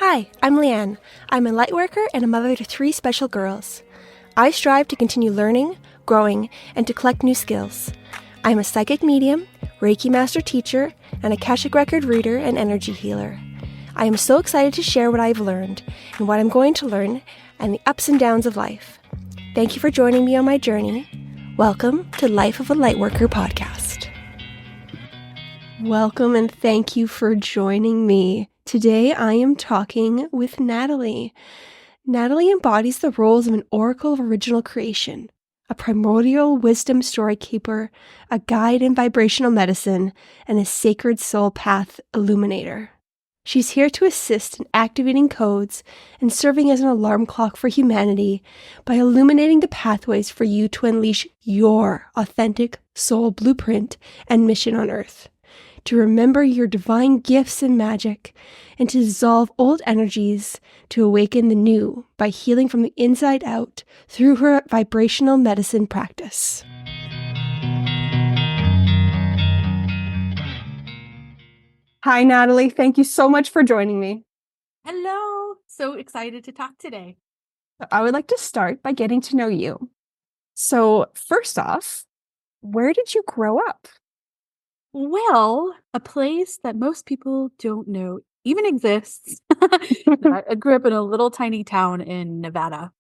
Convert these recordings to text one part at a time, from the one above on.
Hi, I'm Leanne. I'm a lightworker and a mother to 3 special girls. I strive to continue learning, growing, and to collect new skills. I am a psychic medium, Reiki master teacher, and Akashic record reader and energy healer. I am so excited to share what I've learned and what I'm going to learn and the ups and downs of life. Thank you for joining me on my journey. Welcome to Life of a Lightworker podcast. Welcome and thank you for joining me. Today I am talking with Natalie. Natalie embodies the roles of an oracle of original creation, a primordial wisdom story keeper, a guide in vibrational medicine, and a sacred soul path illuminator. She's here to assist in activating codes and serving as an alarm clock for humanity by illuminating the pathways for you to unleash your authentic soul blueprint and mission on Earth, to remember your divine gifts and magic, and to dissolve old energies to awaken the new by healing from the inside out through her vibrational medicine practice. Hi, Natalie. Thank you so much for joining me. Hello. So excited to talk today. I would like to start by getting to know you. So first off, where did you grow up? Well, a place that most people don't know even exists. I grew up in a little tiny town in Nevada.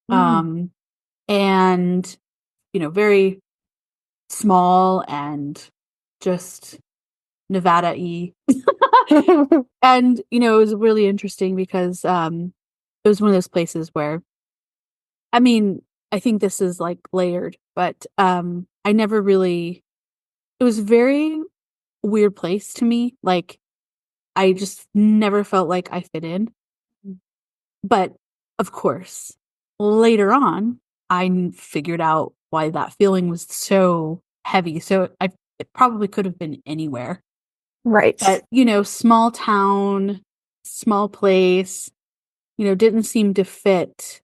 And, very small and just Nevada-y. And, it was really interesting because it was one of those places where, I think this is like layered, but I never really, it was a very weird place to me. Like, I just never felt like I fit in. But of course, later on, I figured out why that feeling was so heavy. So it probably could have been anywhere. Right. But, small town, small place, didn't seem to fit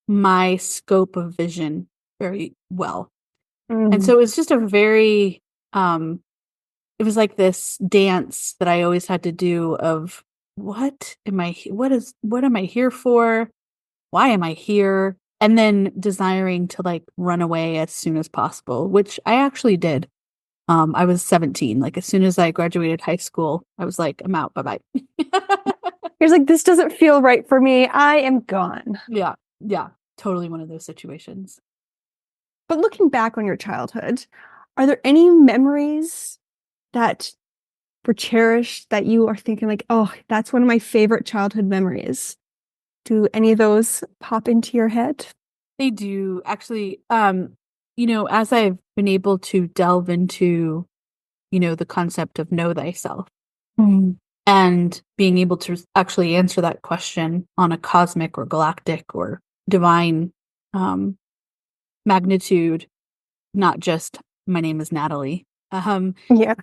my scope of vision very well. And so it was just a very, it was like this dance that I always had to do of what am I here for? Why am I here? And then desiring to like run away as soon as possible, which I actually did. I was 17. Like as soon as I graduated high school, I was like, I'm out. Bye-bye. You're like, this doesn't feel right for me. I am gone. Yeah. Yeah. Totally one of those situations. But looking back on your childhood, are there any memories that were cherished that you are thinking like, oh, that's one of my favorite childhood memories? Do any of those pop into your head? They do actually, as I've been able to delve into, the concept of know thyself and being able to actually answer that question on a cosmic or galactic or divine magnitude, not just my name is Natalie. Yeah.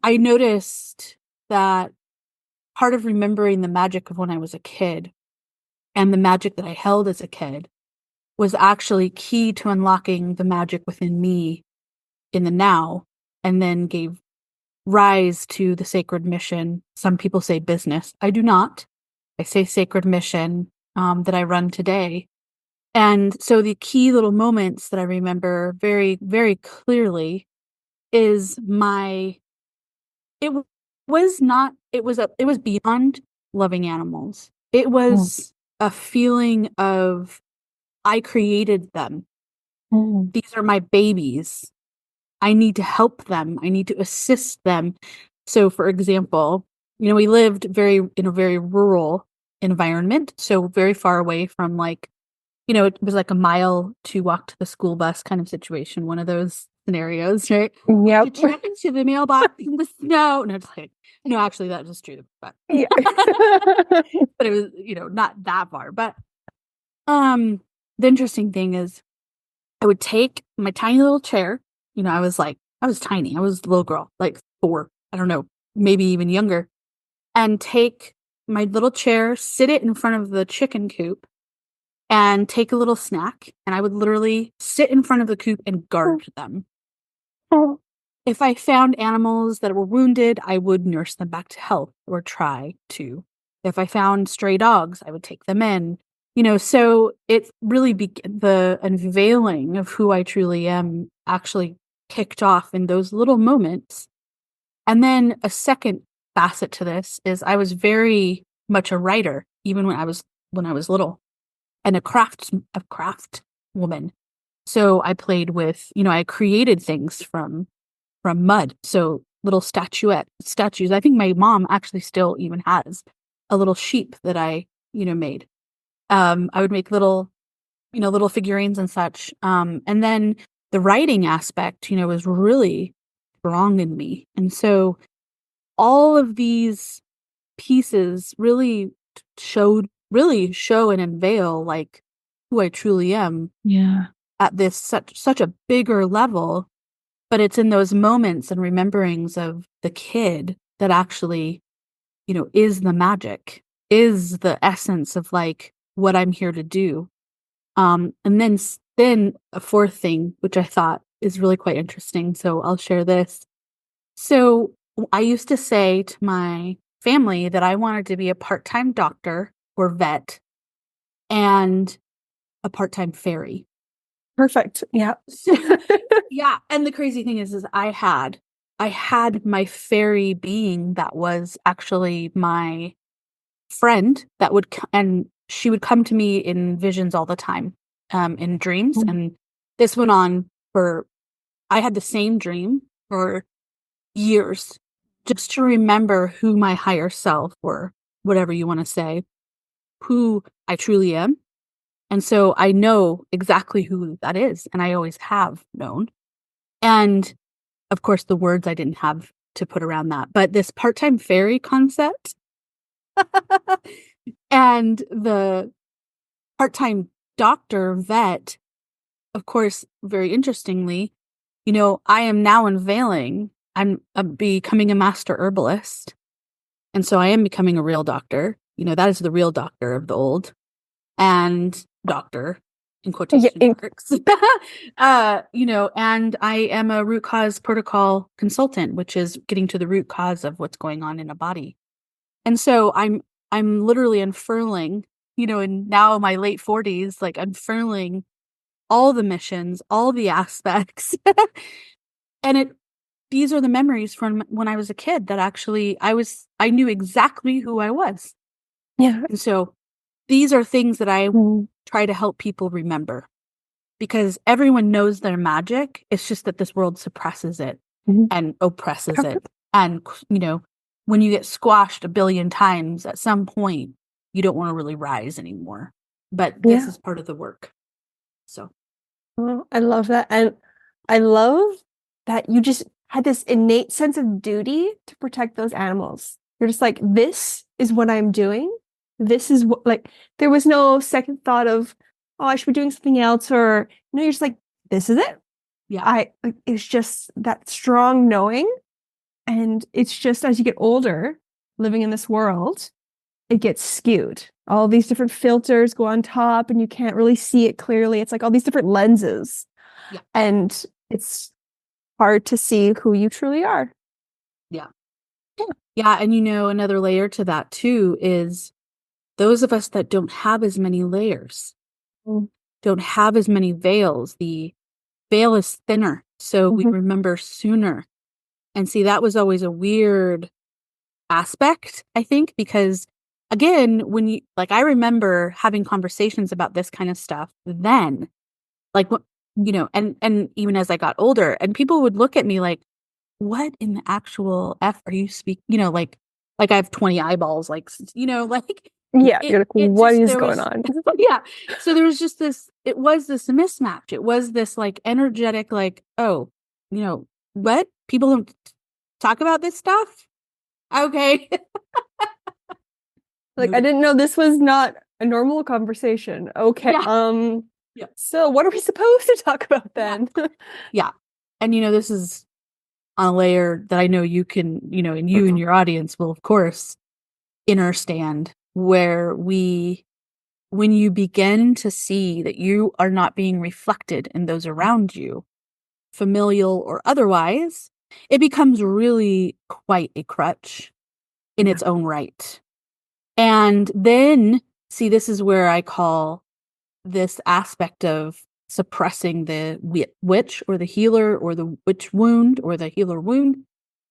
I noticed that part of remembering the magic of when I was a kid and the magic that I held as a kid was actually key to unlocking the magic within me in the now, and then gave rise to the sacred mission. Some people say business. I do not. I say sacred mission that I run today. And so the key little moments that I remember very, very clearly is it was beyond loving animals. It was a feeling of I created them. These are my babies. I need to help them. I need to assist them. So, for example, we lived in a very rural environment. So very far away from it was like a mile to walk to the school bus kind of situation. One of those scenarios, right? Yep. To check into the mailbox in the snow. No, it's like, no, actually that was true. But, Yeah. but it was, not that far. But the interesting thing is I would take my tiny little chair. I was tiny. I was a little girl, like 4, I don't know, maybe even younger, and take my little chair, sit it in front of the chicken coop, and take a little snack. And I would literally sit in front of the coop and guard them. If I found animals that were wounded, I would nurse them back to health or try to If I found stray dogs, I would take them in. So it really the unveiling of who I truly am actually kicked off in those little moments. And then a second facet to this is I was very much a writer, even when I was little, and a craft woman. So I played with, I created things from mud. So little statues. I think my mom actually still even has a little sheep that I, made. I would make little figurines and such. And then the writing aspect, was really strong in me. And so all of these pieces really show and unveil like who I truly am. Yeah. At this such a bigger level, but it's in those moments and rememberings of the kid that actually, is the magic, is the essence of like what I'm here to do. And then a fourth thing, which I thought is really quite interesting. So I'll share this. So I used to say to my family that I wanted to be a part-time doctor or vet and a part-time fairy. Perfect. Yeah. Yeah. And the crazy thing is I had my fairy being that was actually my friend that would, and she would come to me in visions all the time, in dreams. And this went on I had the same dream for years, just to remember who my higher self, or whatever you want to say, who I truly am. And so I know exactly who that is. And I always have known. And of course, the words I didn't have to put around that. But this part-time fairy concept and the part-time doctor vet, of course, very interestingly, I am now unveiling, I'm becoming a master herbalist. And so I am becoming a real doctor. That is the real doctor of the old. And doctor in quotation marks. And I am a root cause protocol consultant, which is getting to the root cause of what's going on in a body. And so I'm literally unfurling, in now my late 40s, like unfurling all the missions, all the aspects. And these are the memories from when I was a kid that actually I knew exactly who I was. Yeah. And so these are things that I try to help people remember, because everyone knows their magic. It's just that this world suppresses it and oppresses it. And, when you get squashed a billion times, at some point, you don't want to really rise anymore. But this is part of the work. So. Oh, I love that. And I love that you just had this innate sense of duty to protect those animals. You're just like, this is what I'm doing. This is what, like, there was no second thought of, oh, I should be doing something else. Or, no, you're just like, this is it. Yeah. It's just that strong knowing. And it's just as you get older, living in this world, it gets skewed. All these different filters go on top and you can't really see it clearly. It's like all these different lenses. Yeah. And it's hard to see who you truly are. Yeah. Yeah. And another layer to that too is those of us that don't have as many layers, don't have as many veils. The veil is thinner, so we remember sooner. And see, that was always a weird aspect, I think, because again, when I remember having conversations about this kind of stuff then, and even as I got older, and people would look at me like, what in the actual F are you speaking? Like I have 20 eyeballs, you're like, what is going on? Yeah. So there was just it was this mismatch. It was this energetic, oh, what? People don't talk about this stuff? Okay. I didn't know this was not a normal conversation. Okay. Yeah. So what are we supposed to talk about then? Yeah. And this is on a layer that I know you can, and you and your audience will, of course, understand, where when you begin to see that you are not being reflected in those around you, familial or otherwise, it becomes really quite a crutch in its own right. And And then, see, this is where I call this aspect of suppressing the witch or the healer or the witch wound or the healer wound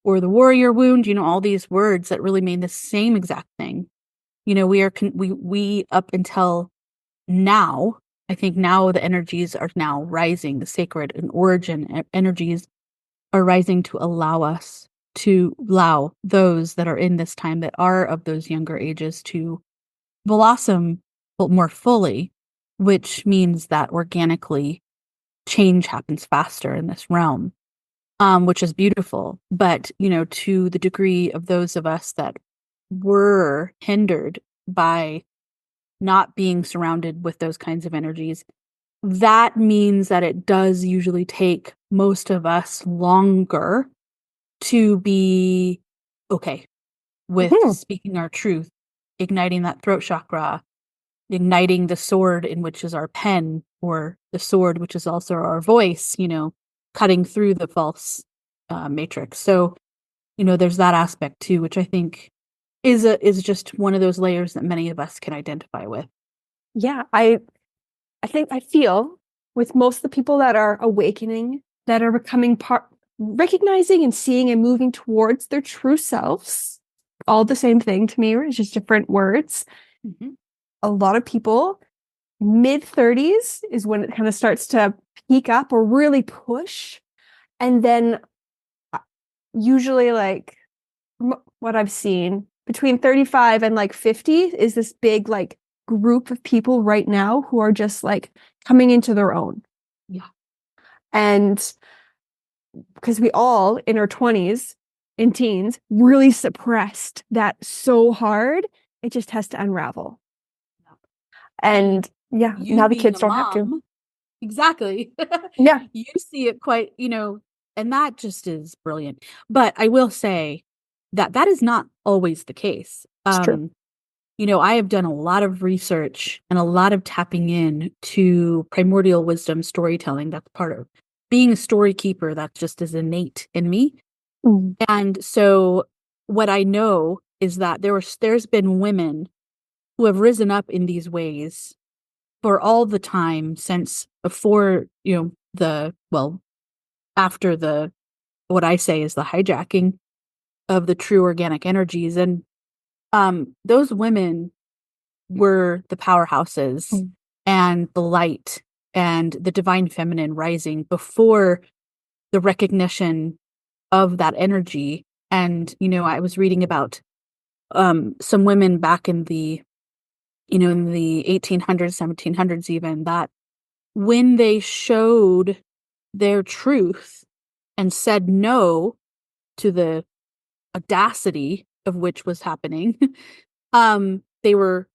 or the warrior wound, all these words that really mean the same exact thing. We up until now, I think now the energies are now rising, the sacred and origin energies are rising to allow those that are in this time that are of those younger ages to blossom more fully, which means that organically change happens faster in this realm, which is beautiful. But, to the degree of those of us that were hindered by not being surrounded with those kinds of energies, that means that it does usually take most of us longer to be okay with speaking our truth, igniting that throat chakra, igniting the sword in which is our pen, or the sword which is also our voice, cutting through the false matrix. So, there's that aspect too, which I think is just one of those layers that many of us can identify with. Yeah, I feel with most of the people that are awakening, that are becoming recognizing and seeing and moving towards their true selves, all the same thing to me, it's just different words. Mm-hmm. A lot of people, mid-30s is when it kind of starts to peak up or really push. And then usually like what I've seen between 35 and like 50 is this big like group of people right now who are just like coming into their own. Yeah. And because we all in our 20s and teens really suppressed that so hard, it just has to unravel. Yeah. And yeah, now the kids don't have to. Exactly. Yeah. You see it quite, and that just is brilliant. But I will say that is not always the case. It's true. I have done a lot of research and a lot of tapping in to primordial wisdom storytelling. That's part of being a story keeper. That just is innate in me. Mm. And so what I know is that there's been women who have risen up in these ways for all the time since before, after what I say is the hijacking of the true organic energies. And those women were the powerhouses and the light and the divine feminine rising before the recognition of that energy. And, I was reading about some women back in the 1800s, 1700s, even, that when they showed their truth and said no to the audacity of which was happening, they were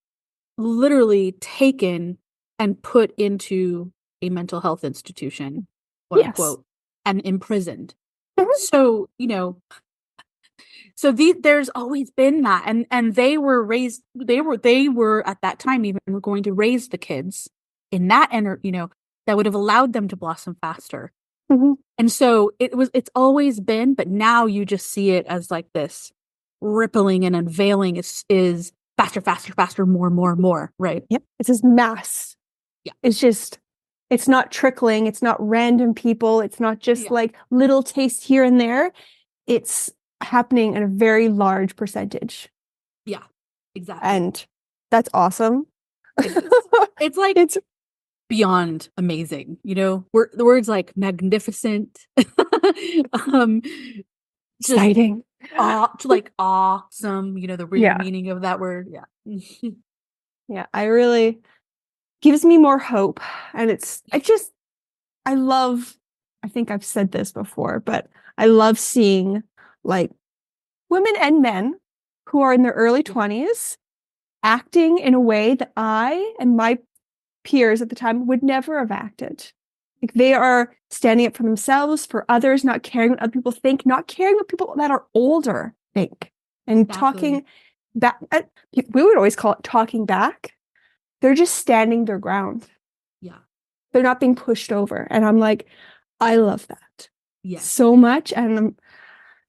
literally taken and put into a mental health institution, quote unquote, and imprisoned. So, there's always been that. And they were at that time even were going to raise the kids in that that would have allowed them to blossom faster. Mm-hmm. And so it's always been, but now you just see it as like this rippling and unveiling is faster, faster, faster, more, more, more, right? Yep. It's this mass. Yeah. It's not trickling. It's not random people. It's not just like little taste here and there. It's happening in a very large percentage. Yeah, exactly. And that's awesome. It's like, it's beyond amazing. The words like magnificent, exciting, like awesome, the real meaning of that word. Yeah. Yeah, I really gives me more hope. And I think I've said this before, but I love seeing like women and men who are in their early 20s acting in a way that I and my peers at the time would never have acted. Like they are standing up for themselves, for others, not caring what other people think, not caring what people that are older think, and talking back. We would always call it talking back. They're just standing their ground. Yeah. They're not being pushed over. And I'm like, I love that so much. And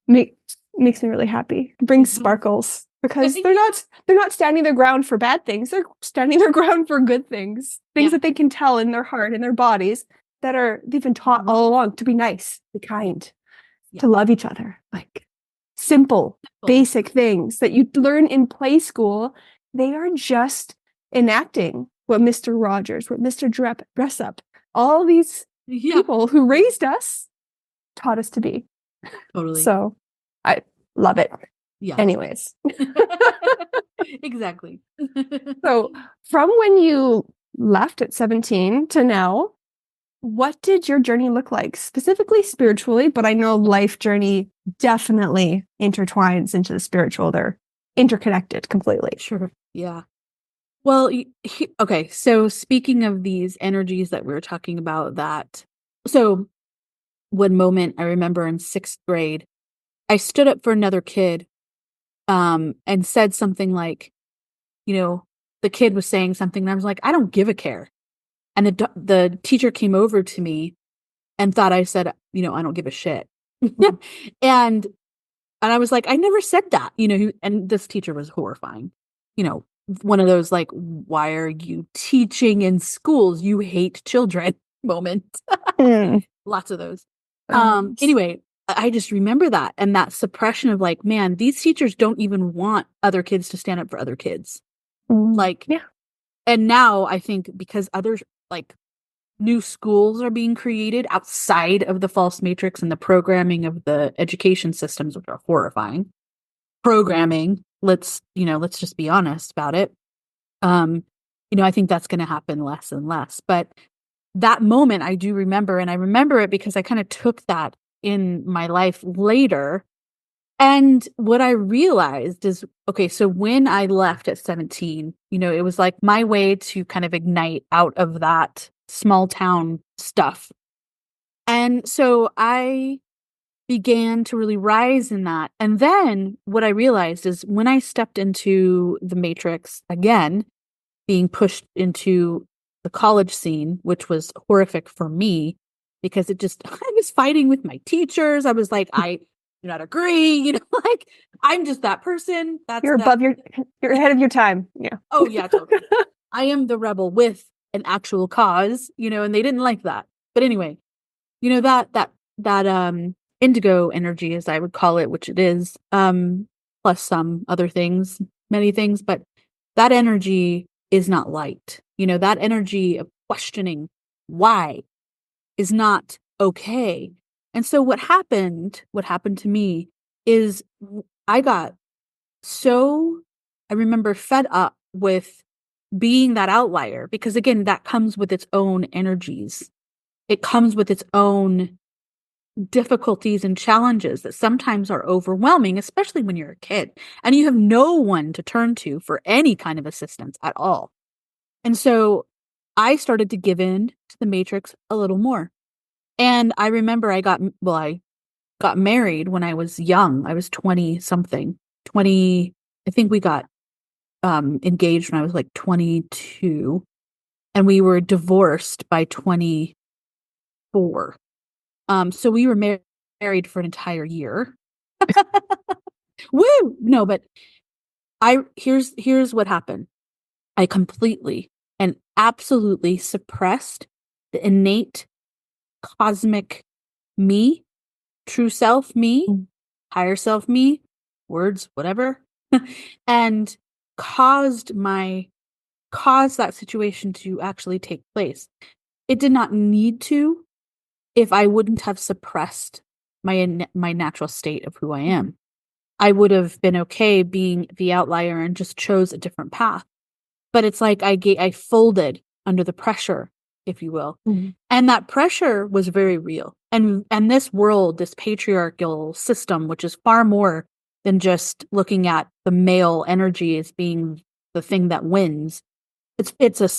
makes me really happy. It brings sparkles. because they're not standing their ground for bad things. They're standing their ground for good things that they can tell in their heart, in their bodies, they've been taught all along to be nice, be kind, to love each other. Like simple, basic things that you learn in play school. They are just enacting what Mr. Rogers, what Mr. Dressup, all these people who raised us taught us to be. Totally. So I love it. Yeah. Anyways. Exactly. So from when you left at 17 to now, what did your journey look like? Specifically spiritually, but I know life journey definitely intertwines into the spiritual. They're interconnected completely. Sure. Yeah. Well, okay. So speaking of these energies that we were talking about, so one moment I remember in 6th grade, I stood up for another kid, and said something like, the kid was saying something and I was like, I don't give a care. And the teacher came over to me and thought I said, I don't give a shit. and I was like, I never said that, and this teacher was horrifying, one of those like, why are you teaching in schools? You hate children moments. Lots of those. Anyway, I just remember that, and that suppression of like, man, these teachers don't even want other kids to stand up for other kids. And now I think because other like new schools are being created outside of the false matrix and the programming of the education systems, which are horrifying. Programming, let's just be honest about it. I think that's going to happen less and less. But that moment I do remember, and I remember it because I kind of took that in my life later. And what I realized is, okay, so when I left at 17, it was like my way to kind of ignite out of that small town stuff. And so I began to really rise in that. And then what I realized is when I stepped into the matrix again, being pushed into the college scene, which was horrific for me because I was fighting with my teachers. I was like, I do not agree, like I'm just that person. You're ahead of your time. Yeah. Oh yeah, totally. I am the rebel with an actual cause, and they didn't like that. But anyway, that indigo energy, as I would call it, which it is, plus some other things, many things, but that energy is not light. That energy of questioning why is not okay. And so what happened to me is I remember fed up with being that outlier, because again, that comes with its own energies. It comes with its own difficulties and challenges that sometimes are overwhelming, especially when you're a kid and you have no one to turn to for any kind of assistance at all. And so I started to give in to the matrix a little more. And I remember I got married when I was young. I was 20 something. I think we got engaged when I was like 22, and we were divorced by 24. So we were married for an entire year. Woo! No, but here's what happened. I completely and absolutely suppressed the innate cosmic me, true self me, higher self me, words, whatever, and caused that situation to actually take place. It did not need to if I wouldn't have suppressed my natural state of who I am. I would have been okay being the outlier and just chose a different path. But it's like I folded under the pressure, if you will. Mm-hmm. And that pressure was very real. And this world, this patriarchal system, which is far more than just looking at the male energy as being the thing that wins. It's a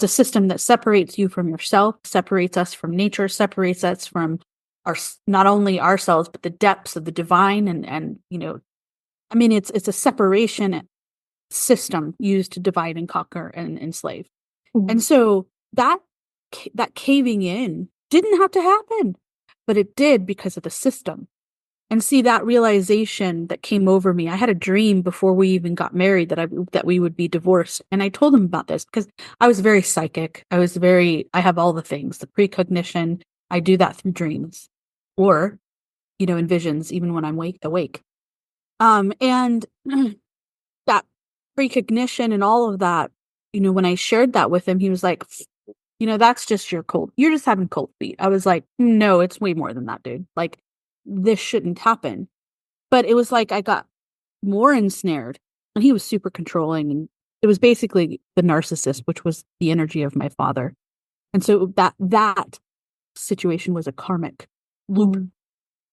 system that separates you from yourself, separates us from nature, separates us from not only ourselves, but the depths of the divine. And it's a separation system used to divide and conquer and enslave. Mm-hmm. And so that caving in didn't have to happen, but it did because of the system. And see that realization that came over me. I had a dream before we even got married that we would be divorced. And I told him about this because I was very psychic. I have all the things, the precognition. I do that through dreams or, in visions, even when I'm awake. And that precognition and all of that, when I shared that with him, he was like, that's just you're just having cold feet. I was like, no, it's way more than that, dude. Like, this shouldn't happen. But it was like I got more ensnared, and he was super controlling, and it was basically the narcissist, which was the energy of my father. And so that situation was a karmic loop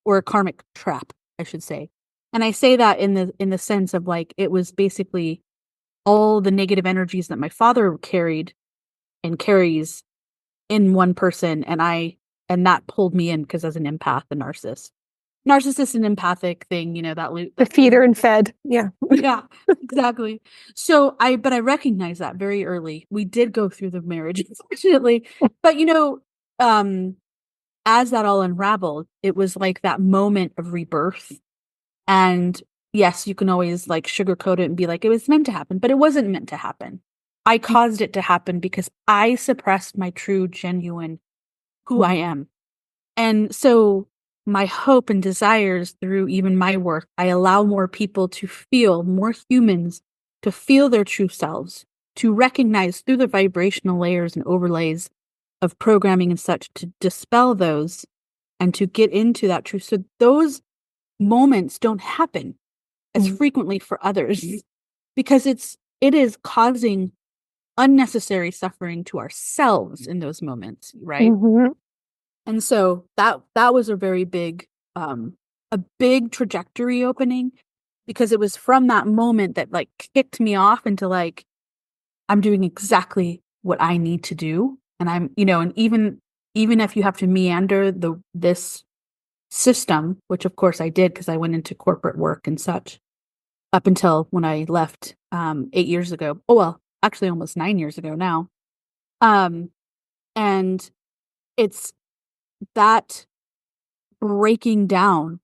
or a karmic trap, I should say. And I say that in the sense of like it was basically all the negative energies that my father carried and carries in one person, and that pulled me in because as an empath, the narcissist and empathic thing, that loop. The feeder and fed. Yeah. Yeah, exactly. So but I recognize that very early. We did go through the marriage, unfortunately. But as that all unraveled, it was like that moment of rebirth. And yes, you can always like sugarcoat it and be like, it was meant to happen, but it wasn't meant to happen. I caused it to happen because I suppressed my true, genuine who I am. And so my hope and desires through even my work, I allow more people to feel, more humans to feel their true selves, to recognize through the vibrational layers and overlays of programming and such, to dispel those and to get into that truth. So those moments don't happen as frequently for others because it is causing unnecessary suffering to ourselves in those moments, right? And so that was a very big a big trajectory opening, because it was from that moment that like kicked me off into like, I'm doing exactly what I need to do. And I'm, and even if you have to meander this system, which of course I did because I went into corporate work and such up until when I left 8 years ago. Oh, well, actually almost 9 years ago now. And it's that breaking down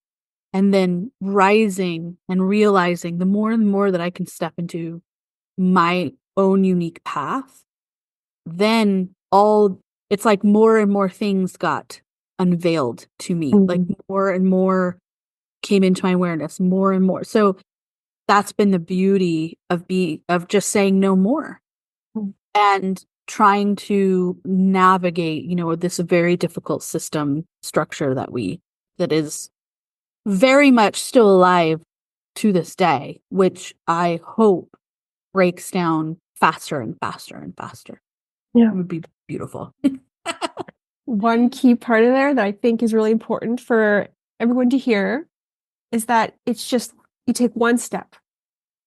and then rising and realizing the more and more that I can step into my own unique path, then it's like more and more things got unveiled to me, like more and more came into my awareness, more and more. So that's been the beauty of just saying no more and trying to navigate, this very difficult system structure that is very much still alive to this day, which I hope breaks down faster and faster and faster. Yeah. It would be beautiful. One key part of there that I think is really important for everyone to hear is that it's just you take one step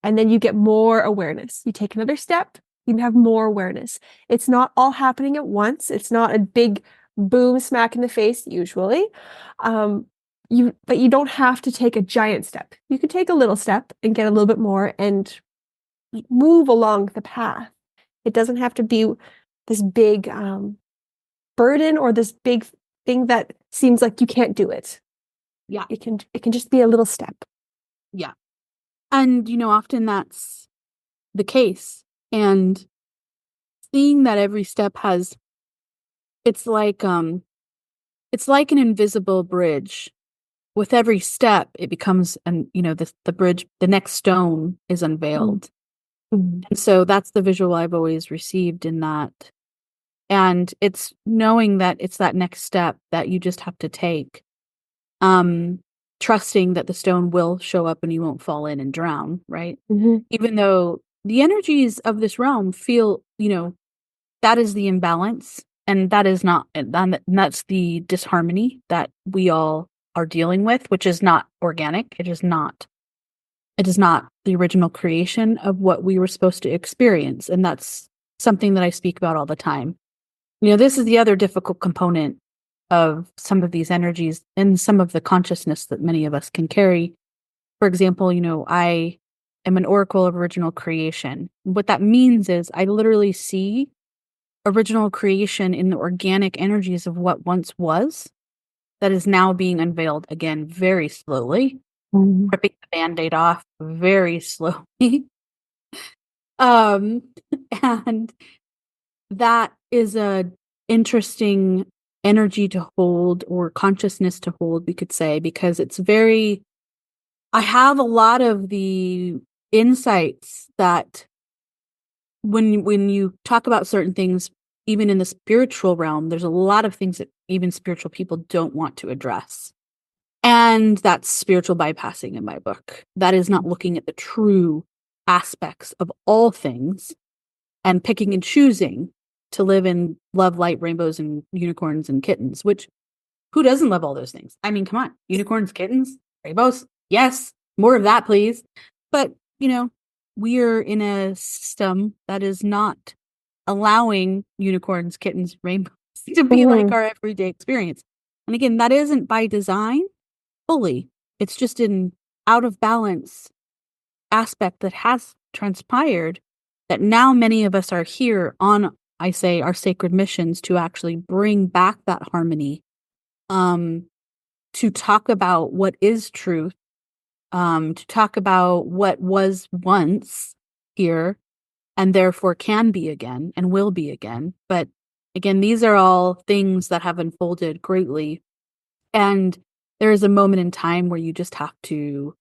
and then you get more awareness. You take another step, you have more awareness. It's not all happening at once. It's not a big boom smack in the face usually. But you don't have to take a giant step. You can take a little step and get a little bit more and move along the path. It doesn't have to be this big burden or this big thing that seems like you can't do it. Yeah. It can just be a little step. Yeah. And, often that's the case. And seeing that every step it's like an invisible bridge. With every step, it becomes, the bridge, the next stone is unveiled. And so that's the visual I've always received in that. And it's knowing that it's that next step that you just have to take. Trusting that the stone will show up and you won't fall in and drown, right? Even though the energies of this realm feel, that is the imbalance, and that is not, and that's the disharmony that we all are dealing with, which is not organic. It is not the original creation of what we were supposed to experience. And that's something that I speak about all the time. This is the other difficult component of some of these energies and some of the consciousness that many of us can carry. For example, I am an oracle of original creation. What that means is I literally see original creation in the organic energies of what once was that is now being unveiled again very slowly, ripping the Band-Aid off very slowly. And that is a interesting energy to hold, or consciousness to hold, we could say, because it's very, I have a lot of the insights that when you talk about certain things, even in the spiritual realm, there's a lot of things that even spiritual people don't want to address. And that's spiritual bypassing in my book. That is not looking at the true aspects of all things and picking and choosing to live in love, light, rainbows, and unicorns and kittens, which who doesn't love all those things? I mean, come on, unicorns, kittens, rainbows. Yes, more of that, please. But, we're in a system that is not allowing unicorns, kittens, rainbows to be like our everyday experience. And again, that isn't by design fully. It's just an out of balance aspect that has transpired, that now many of us are here on, I say, our sacred missions to actually bring back that harmony, to talk about what is truth, to talk about what was once here and therefore can be again and will be again. But again, these are all things that have unfolded greatly. And there is a moment in time where you just have to,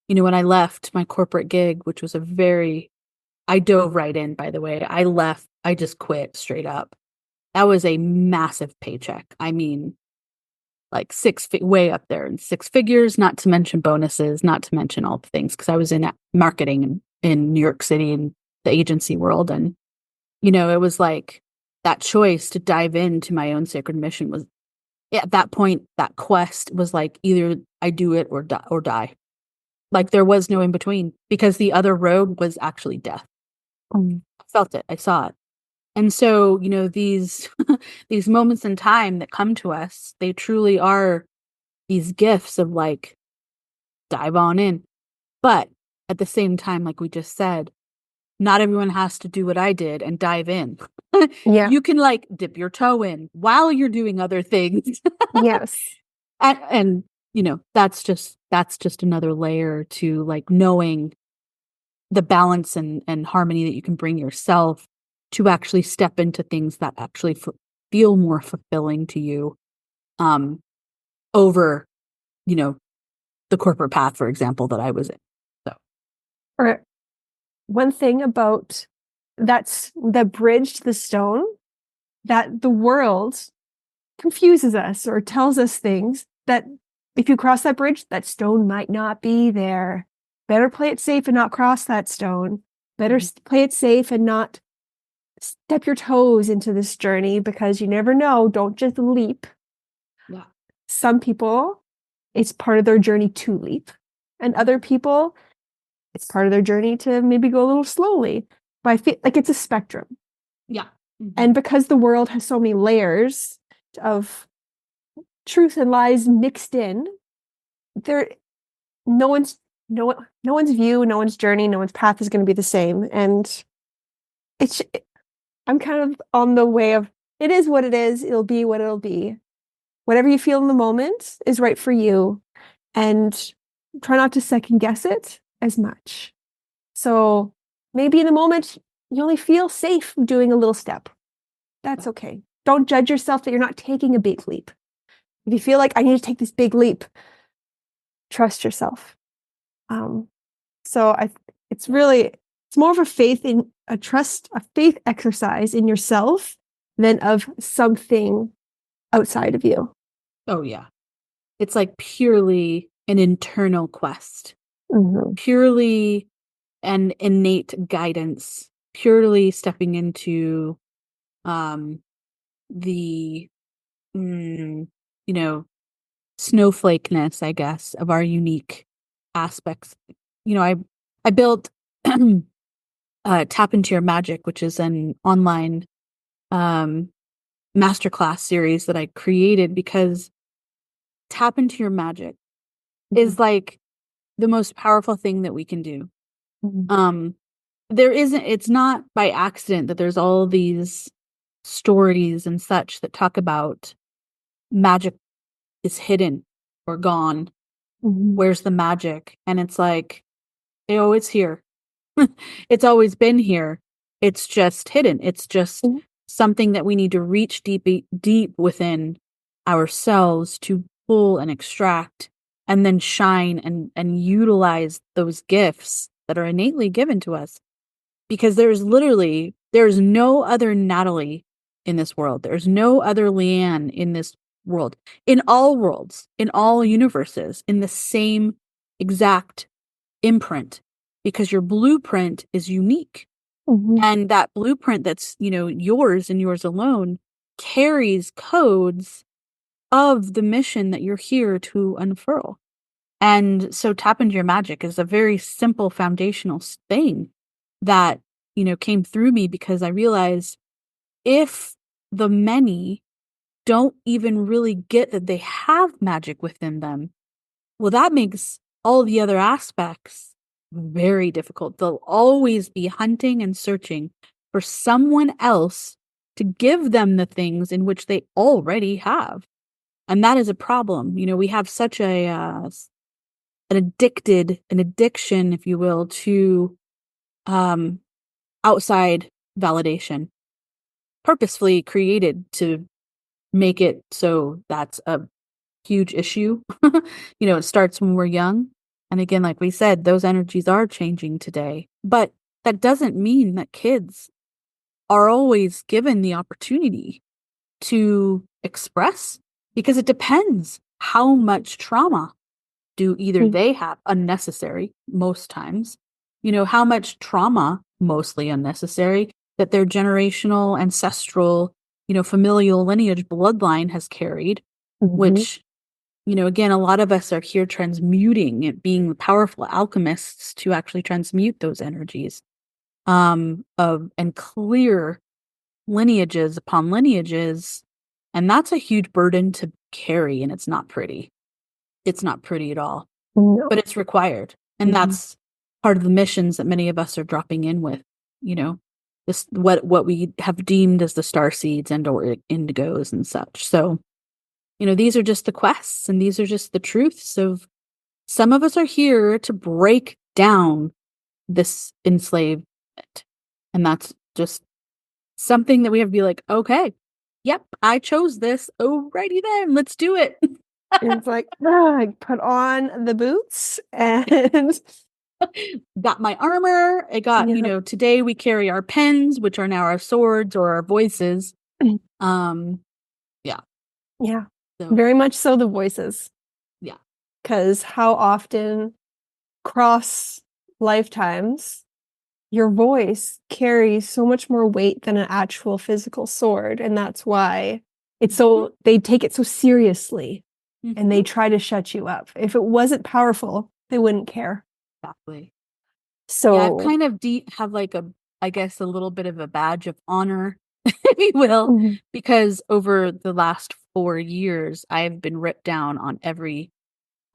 when I left my corporate gig, which was I dove right in, by the way. I just quit straight up. That was a massive paycheck. I mean, like way up there in six figures, not to mention bonuses, not to mention all the things, because I was in marketing in New York City in the agency world. And, it was like that choice to dive into my own sacred mission was, at that point, that quest was like, either I do it or die. Like there was no in between, because the other road was actually death. I felt it. I saw it. And so, these these moments in time that come to us, they truly are these gifts of like, dive on in. But at the same time, like we just said, not everyone has to do what I did and dive in. Yeah. You can like dip your toe in while you're doing other things. Yes. And that's just another layer to like knowing the balance and harmony that you can bring yourself to actually step into things that actually feel more fulfilling to you, over, the corporate path, for example, that I was in. So, Or one thing about that's the bridge to the stone, that the world confuses us or tells us things that if you cross that bridge, that stone might not be there. Better play it safe and not cross that stone. Better play it safe and not step your toes into this journey, because you never know. Don't just leap. yeah. Some people, it's part of their journey to leap. And other people, it's part of their journey to maybe go a little slowly. But I feel like it's a spectrum. Yeah. And because the world has so many layers of truth and lies mixed in, there no one's view, no one's journey, no one's path is going to be the same. And I'm kind of on the way of, it is what it is, it'll be what it'll be. Whatever you feel in the moment is right for you, and try not to second guess it as much. So maybe in the moment you only feel safe doing a little step. That's okay. Don't judge yourself that you're not taking a big leap. If you feel like I need to take this big leap, trust yourself. So it's more of a faith exercise in yourself than of something outside of you. Oh yeah. It's like purely an internal quest, purely an innate guidance, purely stepping into the snowflakeness, I guess, of our unique aspects. I built Tap Into Your Magic, which is an online masterclass series that I created, because tap into your magic is like the most powerful thing that we can do. It's not by accident that there's all these stories and such that talk about magic is hidden or gone. Mhm. Where's the magic? And it's like, oh, it's here. It's always been here. It's just hidden. It's just Mhm. something that we need to reach deep within ourselves to pull and extract and then shine and utilize those gifts that are innately given to us. Because there's no other Natalie in this world. There's no other Leanne in this world, in all worlds, in all universes, in the same exact imprint, because your blueprint is unique. Mhm. And that blueprint that's, yours and yours alone carries codes of the mission that you're here to unfurl. And so tap into your magic is a very simple foundational thing that, came through me, because I realized if the many don't even really get that they have magic within them, well, that makes all the other aspects very difficult. They'll always be hunting and searching for someone else to give them the things in which they already have. And that is a problem. We have such an addiction, if you will, to um, outside validation, purposefully created to make it so that's a huge issue. It starts when we're young. And again, like we said, those energies are changing today. But that doesn't mean that kids are always given the opportunity to express, because it depends how much trauma do either Mhm. they have, unnecessary most times, how much trauma, mostly unnecessary, that their generational, ancestral, familial lineage bloodline has carried, Mhm. which, again, a lot of us are here transmuting it, being powerful alchemists to actually transmute those energies of and clear lineages upon lineages. And that's a huge burden to carry, and it's not pretty. It's not pretty at all, but No. it's required. And Mhm. that's part of the missions that many of us are dropping in with, you know, this what we have deemed as the star seeds and or indigos and such. So, these are just the quests, and these are just the truths of some of us are here to break down this enslavement. And that's just something that we have to be like, okay, yep, I chose this. Alrighty then, let's do it. It's like, I put on the boots and Got my armor. I got, yeah. today we carry our pens, which are now our swords or our voices. Um, yeah. Yeah. So, Very much so the voices. yeah. Because how often cross lifetimes your voice carries so much more weight than an actual physical sword. And that's why they take it so seriously and Mm-hmm. they try to shut you up. If it wasn't powerful, they wouldn't care. Exactly. Yeah, I've So, kind of have like I guess a little bit of a badge of honor, if you will, mhm. because over the last 4 years, I've been ripped down on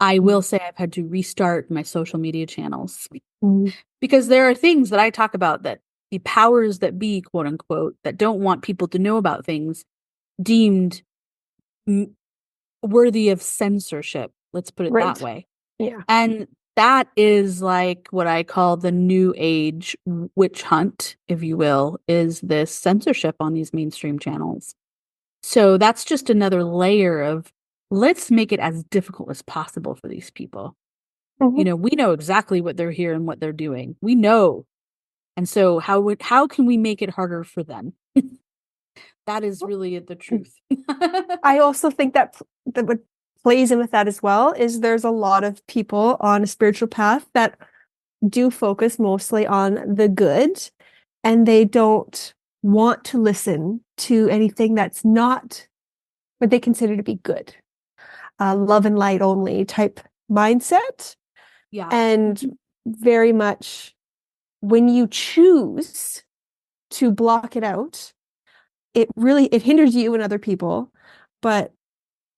I will say I've had to restart my social media channels, Mhm. because there are things that I talk about that the powers that be, quote unquote, that don't want people to know about things deemed m- worthy of censorship. Let's put it that Right. way. Yeah. And that is like what I call the new age witch hunt, if you will, is this censorship on these mainstream channels. So that's just another layer of let's make it as difficult as possible for these people. Mhm. We know exactly what they're here and what they're doing. We know. And so how can we make it harder for them? That is really the truth. I also think that what plays in with that as well is there's a lot of people on a spiritual path that do focus mostly on the good, and they don't want to listen to anything that's not what they consider to be good. Love and light only type mindset. Yeah. And very much when you choose to block it out, it hinders you and other people. But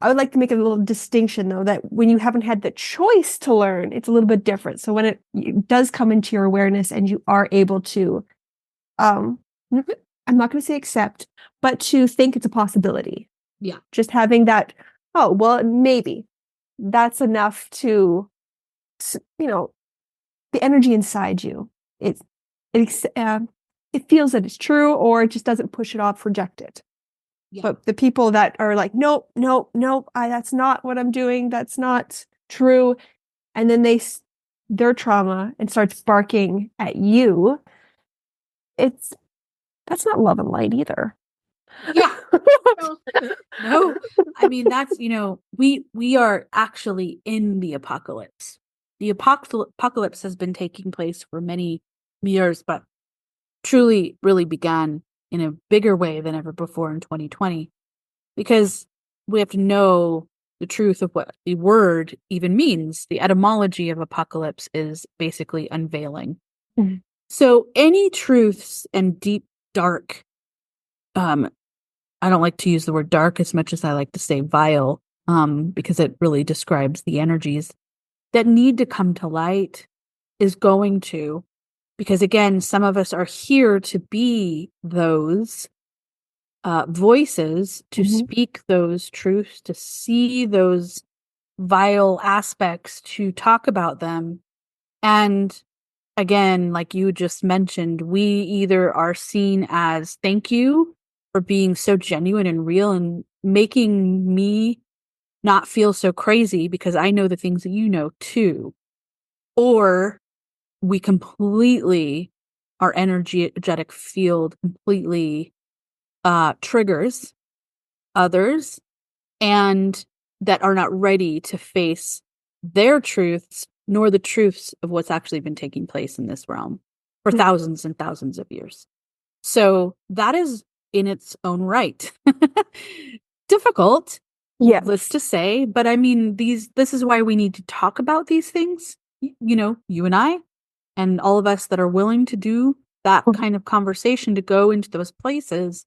I would like to make a little distinction though, that when you haven't had the choice to learn, it's a little bit different. So when it does come into your awareness and you are able to, um, I'm not going to say accept, but to think it's a possibility. Yeah. Just having that oh, well, maybe that's enough to, the energy inside you. It, it feels that it's true, or it just doesn't push it off, reject it. Yeah. But the people that are like, nope, nope, nope, that's not what I'm doing. That's not true. And then their trauma and starts barking at you. That's not love and light either. Yeah. No. I mean, that's, we are actually in the apocalypse. The apocalypse has been taking place for many years, but truly really began in a bigger way than ever before in 2020, because we have to know the truth of what the word even means. The etymology of apocalypse is basically unveiling. Mm-hmm. So any truths and deep, dark, I don't like to use the word dark as much as I like to say vile, because it really describes the energies that need to come to light is going to, because again, some of us are here to be those voices, to speak those truths, to see those vile aspects, to talk about them. And again, like you just mentioned, we either are seen as thank you for being so genuine and real and making me not feel so crazy because I know the things that you know too. Or we completely, our energetic field completely triggers others and that are not ready to face their truths nor the truths of what's actually been taking place in this realm for thousands and thousands of years. So that is in its own right difficult, yeah, let's just say, but I mean, this is why we need to talk about these things, you and I and all of us that are willing to do that kind of conversation, to go into those places,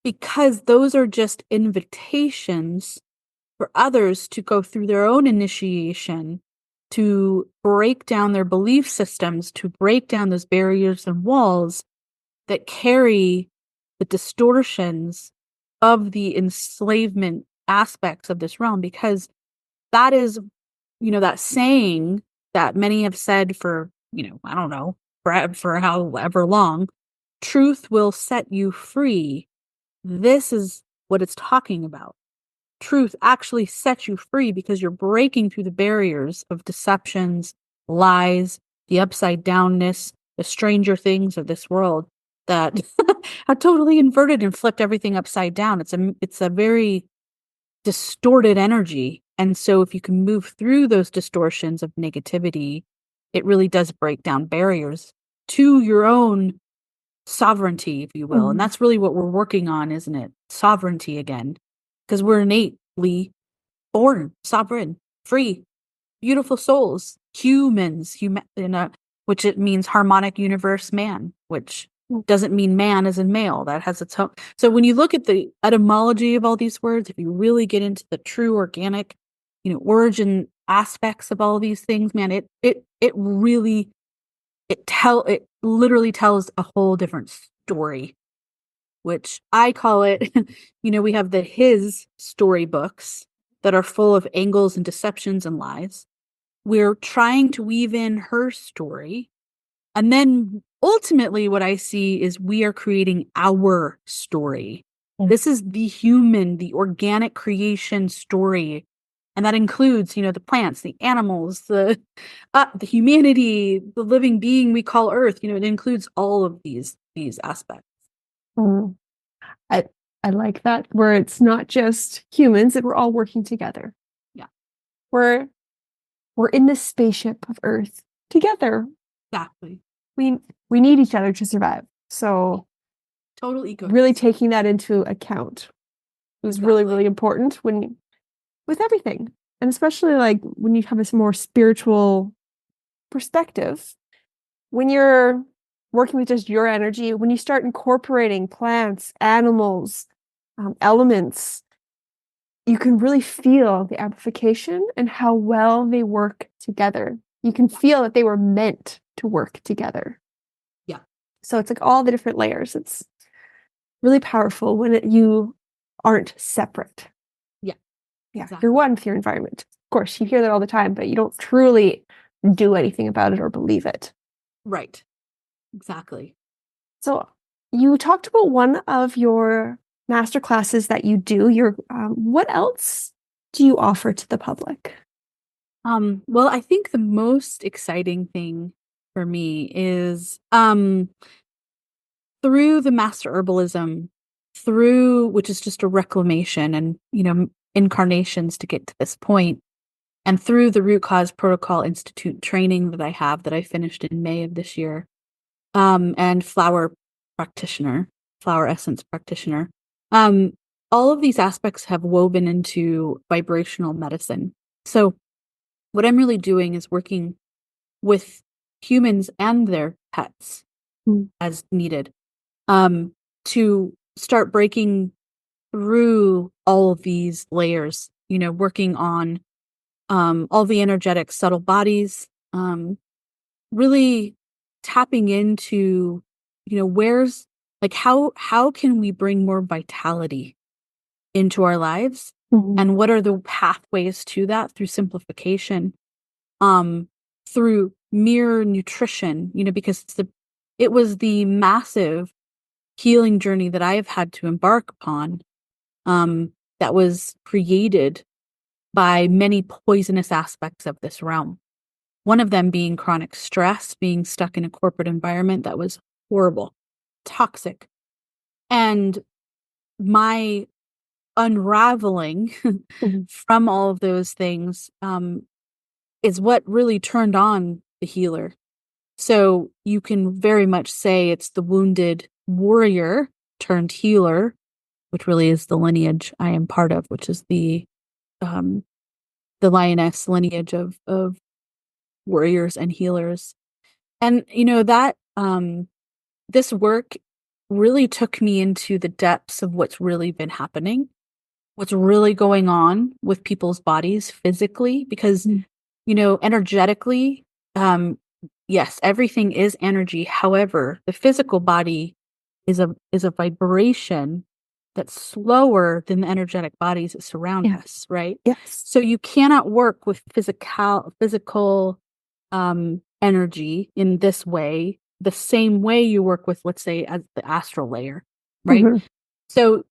because those are just invitations for others to go through their own initiation, to break down their belief systems, to break down those barriers and walls that carry the distortions of the enslavement aspects of this realm. Because that is, that saying that many have said for, I don't know, for however long, truth will set you free. This is what it's talking about. Truth actually sets you free because you're breaking through the barriers of deceptions, lies, the upside downness, the stranger things of this world that are totally inverted and flipped everything upside down. It's a very distorted energy. And so if you can move through those distortions of negativity, it really does break down barriers to your own sovereignty, if you will. And that's really what we're working on, isn't it? Sovereignty again, because we're innately born sovereign, free, beautiful souls, humans, which it means harmonic universe man, which doesn't mean man as in male. That has its own. So when you look at the etymology of all these words, if you really get into the true organic, origin aspects of all these things, man, it really, it literally tells a whole different story, which I call it, we have the his storybooks that are full of angles and deceptions and lies. We're trying to weave in her story. And then ultimately what I see is we are creating our story. This is the human, the organic creation story. And that includes, the plants, the animals, the humanity, the living being we call Earth. It includes all of these aspects. I like that, where it's not just humans, that we're all working together. Yeah. We're in this spaceship of Earth together. Exactly. We need each other to survive. So total ego. Really taking that into account is really, really important with everything. And especially like when you have a more spiritual perspective, when you're working with just your energy, when you start incorporating plants, animals, elements, you can really feel the amplification and how well they work together. You can feel that they were meant to work together. Yeah. So it's like all the different layers. It's really powerful when you aren't separate. Yeah. Yeah, Exactly. you're one with your environment. Of course, you hear that all the time, but you don't truly do anything about it or believe it. Right. Exactly. So you talked about one of your master classes that you do. What else do you offer to the public? Well, I think the most exciting thing for me is through the master herbalism, which is just a reclamation and, incarnations to get to this point, and through the Root Cause Protocol Institute training that I finished in May of this year, and flower essence practitioner. All of these aspects have woven into vibrational medicine. So what I'm really doing is working with humans and their pets as needed, to start breaking through all of these layers, working on all the energetic subtle bodies, really tapping into, where's like how can we bring more vitality into our lives, and what are the pathways to that through simplification, through mere nutrition, because it was the massive healing journey that I've had to embark upon, that was created by many poisonous aspects of this realm. One of them being chronic stress, being stuck in a corporate environment that was horrible, toxic. And my unraveling from all of those things, is what really turned on the healer. So you can very much say it's the wounded warrior turned healer, which really is the lineage I am part of, which is the lioness lineage of warriors and healers. And that this work really took me into the depths of what's really been happening, what's really going on with people's bodies physically, because energetically, yes, everything is energy. However, the physical body is a vibration that's slower than the energetic bodies that surround us, right? Yes. So you cannot work with physical energy in this way, the same way you work with, let's say, as the astral layer, right? So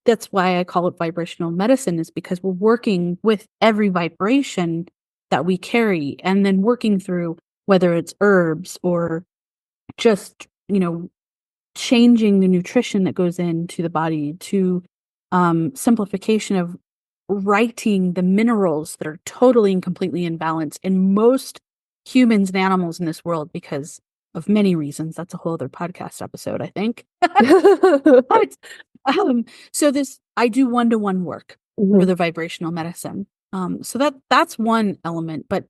that's why I call it vibrational medicine, is because we're working with every vibration that we carry, and then working through whether it's herbs or just, changing the nutrition that goes into the body, to simplification of righting the minerals that are totally and completely in balance in most humans and animals in this world because of many reasons. That's a whole other podcast episode, I think. But, so I do one-to-one work for the vibrational medicine. So that's one element. But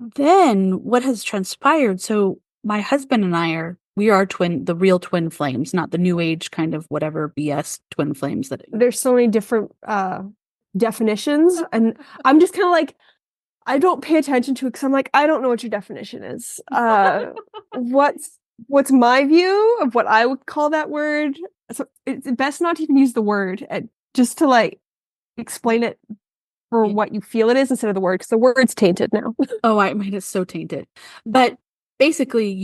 then what has transpired? So my husband and we are the real twin flames, not the new age kind of whatever BS twin flames that there's so many different definitions, and I'm just kind of like, I don't pay attention to it because I'm like, I don't know what your definition is. What's my view of what I would call that word? So it's best not to even use the word, just to like explain it for what you feel it is instead of the word, because the word's tainted now. Oh, I mean, it's so tainted. But basically,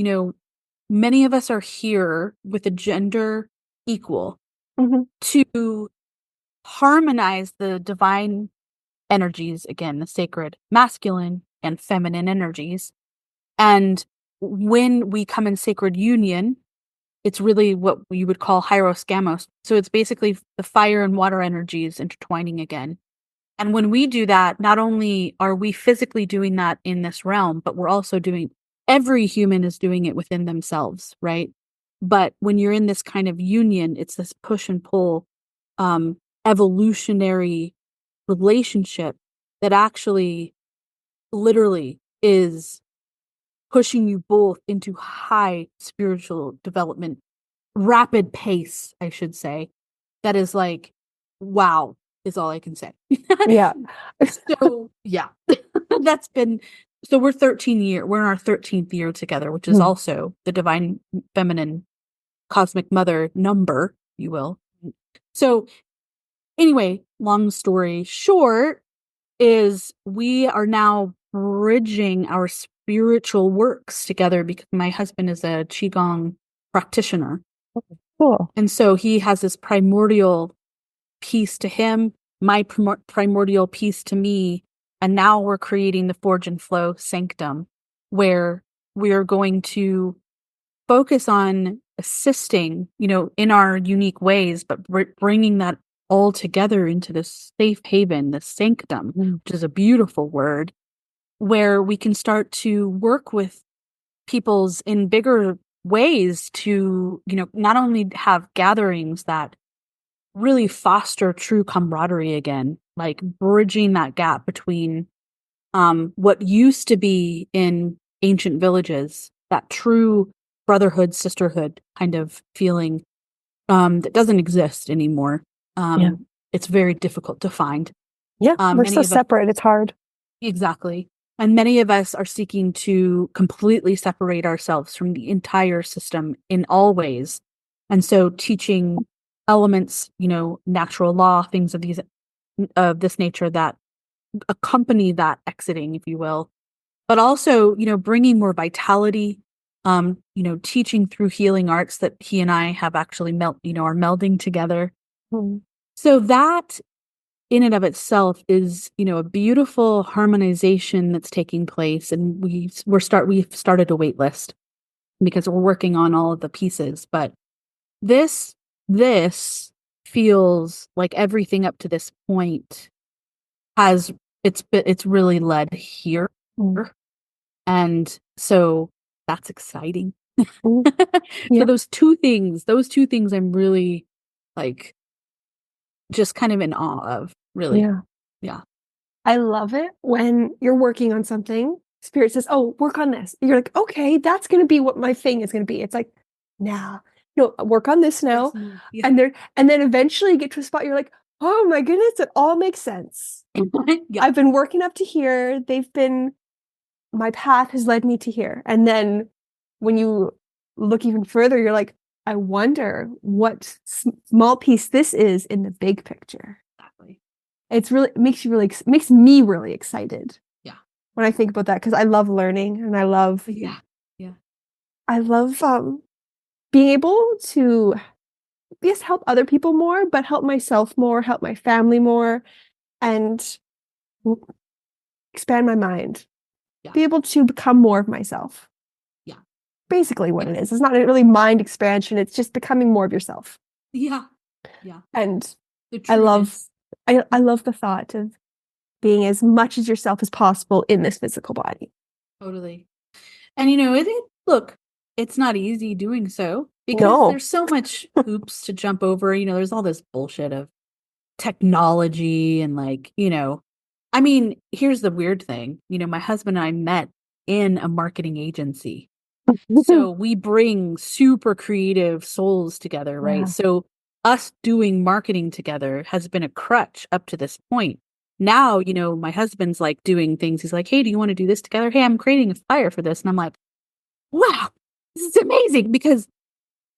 many of us are here with a gender equal to harmonize the divine energies, again, the sacred masculine and feminine energies. And when we come in sacred union, it's really what you would call hieros gamos. So it's basically the fire and water energies intertwining again. And when we do that, not only are we physically doing that in this realm, but we're also every human is doing it within themselves, right? But when you're in this kind of union, it's this push and pull, evolutionary relationship that actually literally is pushing you both into high spiritual development, rapid pace, I should say. That is like, wow, is all I can say. Yeah. So, yeah, we're 13 we're in our 13th year together, which is also the divine feminine cosmic mother number, you will. So anyway, long story short, is we are now bridging our spiritual works together because my husband is a Qigong practitioner. Cool. And so he has this primordial piece to him, my primordial piece to me. And now we're creating the Forge and Flow Sanctum, where we are going to focus on assisting, in our unique ways, but bringing that all together into this safe haven, the sanctum, which is a beautiful word, where we can start to work with peoples in bigger ways to, not only have gatherings that really foster true camaraderie again, like bridging that gap between what used to be in ancient villages, that true brotherhood, sisterhood kind of feeling that doesn't exist anymore. It's very difficult to find. Yeah, we're so separate. It's hard. Exactly. And many of us are seeking to completely separate ourselves from the entire system in all ways. And so teaching elements, natural law, things of this nature that accompany that exiting, if you will, but also, bringing more vitality, teaching through healing arts that he and I have actually are melding together. So that in and of itself is, a beautiful harmonization that's taking place. And we've started a wait list because we're working on all of the pieces. But this feels like everything up to this point it's really led here. And so that's exciting. So those two things I'm really like just kind of in awe of, really. Yeah. I love it when you're working on something, spirit says, oh, work on this. You're like, okay, that's going to be what my thing is going to be. It's like, nah, no, work on this now. Yeah. And then eventually you get to a spot, you're like, oh my goodness, it all makes sense. Yeah. I've been working up to here. My path has led me to here. And then when you look even further, you're like, I wonder what small piece this is in the big picture. Exactly. Makes me really excited. Yeah. When I think about that, because I love learning and I love being able to help other people more, but help myself more, help my family more, and expand my mind. Yeah. Be able to become more of myself. Yeah. Basically what it is. It's not really mind expansion, it's just becoming more of yourself. Yeah. Yeah. And I love the thought of being as much as yourself as possible in this physical body. Totally. And look, it's not easy doing so because there's so much hoops to jump over. There's all this bullshit of technology and here's the weird thing. My husband and I met in a marketing agency. So we bring super creative souls together, right? Yeah. So us doing marketing together has been a crutch up to this point. Now, my husband's like doing things. He's like, hey, do you want to do this together? Hey, I'm creating a flyer for this. And I'm like, wow, this is amazing, because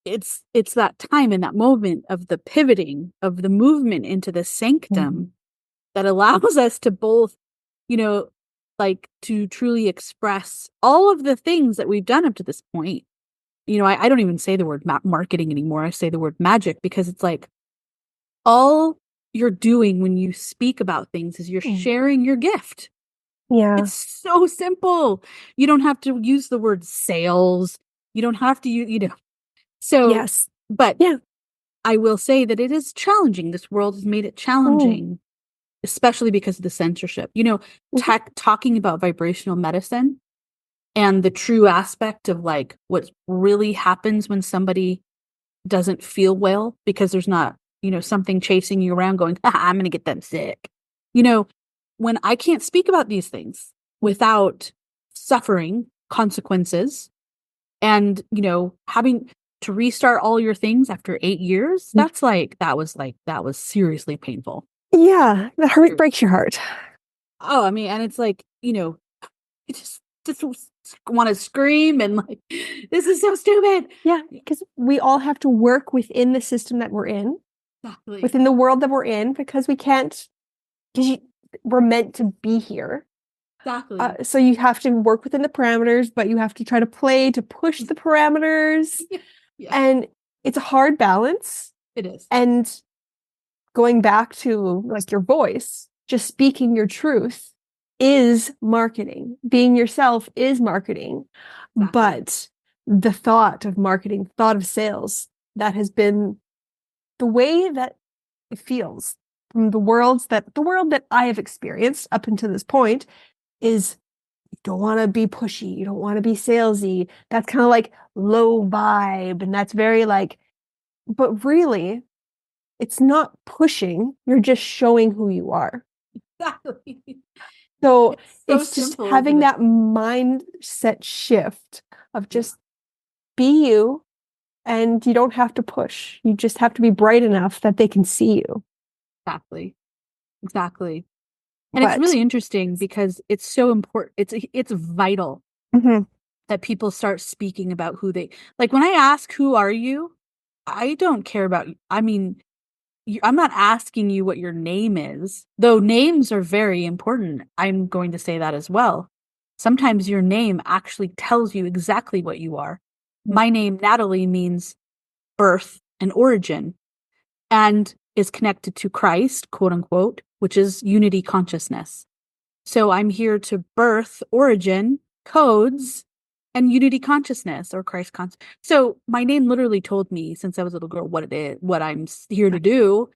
it's that time and that moment of the pivoting of the movement into the sanctum that allows us to both, to truly express all of the things that we've done up to this point. I don't even say the word marketing anymore. I say the word magic, because it's like all you're doing when you speak about things is you're sharing your gift. Yeah. It's so simple. You don't have to use the word sales. You don't have to use, So, yes. But yeah, I will say that it is challenging. This world has made it challenging, especially because of the censorship. Talking about vibrational medicine and the true aspect of like what really happens when somebody doesn't feel well because there's not, something chasing you around going, I'm going to get them sick. When I can't speak about these things without suffering consequences and, having to restart all your things after 8 years, that was seriously painful. Yeah. That hurt breaks your heart. Oh, and it's like, you just want to scream and like, this is so stupid. Yeah. Because we all have to work within the system that we're in. Exactly. Within the world that we're in, because we can't, we're meant to be here. Exactly. So you have to work within the parameters, but you have to try to play to push the parameters. Yeah. And it's a hard balance. It is. And going back to like your voice, just speaking your truth is marketing. Being yourself is marketing. Exactly. But the thought of marketing, thought of sales, that has been the way that it feels from the world that I have experienced up until this point is you don't want to be pushy, you don't want to be salesy. That's kind of like low vibe, and that's very like, but really, it's not pushing, you're just showing who you are. Exactly. So it's just simple, having that mindset shift of just be you, and you don't have to push. You just have to be bright enough that they can see you. Exactly. And it's really interesting because it's so important. It's vital that people start speaking about who they, like when I ask, who are you? I don't care about, I mean, I'm not asking you what your name is, though names are very important. I'm going to say that as well. Sometimes your name actually tells you exactly what you are. My name, Natalie, means birth and origin and is connected to Christ, quote unquote, which is unity consciousness. So I'm here to birth origin, codes, and unity consciousness or Christ consciousness. So my name literally told me since I was a little girl what it is, what I'm here to do.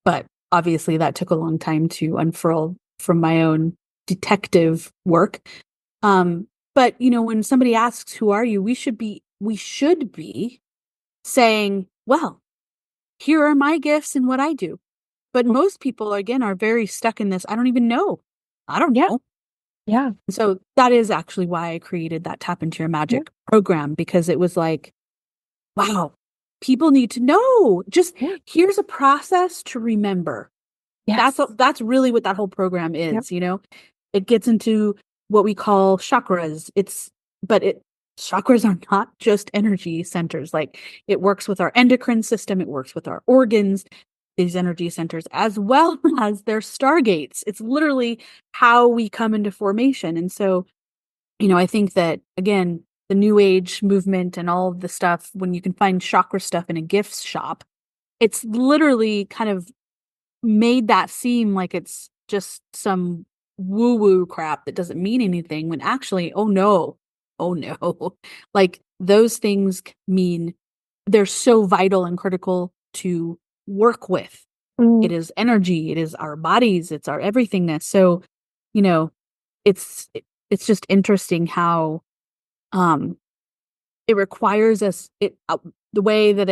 But obviously that took a long time to unfurl from my own detective work. But you know, when somebody asks, who are you? We should be saying, well, here are my gifts and what I do. But most people, again, are very stuck in this. I don't even know. I don't know. Yeah. So that is actually why I created that Tap Into Your Magic program, because it was like, wow, people need to know. Just here's a process to remember. Yes. That's really what that whole program is, you know? It gets into what we call chakras. Chakras are not just energy centers. Like it works with our endocrine system, it works with our organs, these energy centers, as well as their stargates. It's literally how we come into formation. And so, you know, I think that again, the new age movement and all of the stuff, when you can find chakra stuff in a gift shop, it's literally kind of made that seem like it's just some woo-woo crap that doesn't mean anything, when actually, oh no, like those things mean they're so vital and critical to work with. It is energy, it is our bodies, it's our everythingness. So, you know, it's just interesting how it requires us the way that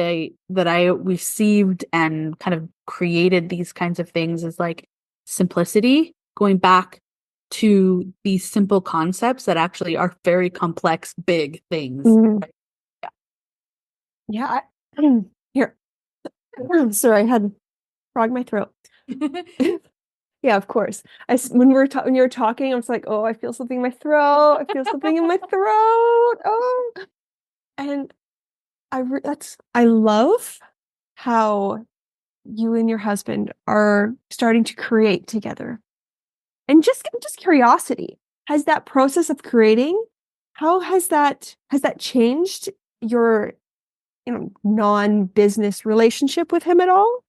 I received and kind of created these kinds of things is like simplicity, going back to these simple concepts that actually are very complex, big things. Right? Yeah. Here. Sorry, I had frog in my throat. Yeah, of course. When you were talking, I was like, oh, I feel something in my throat. I feel something in my throat. Oh, and I love how you and your husband are starting to create together. And just curiosity, has that process of creating, how has that changed your, non-business relationship with him at all?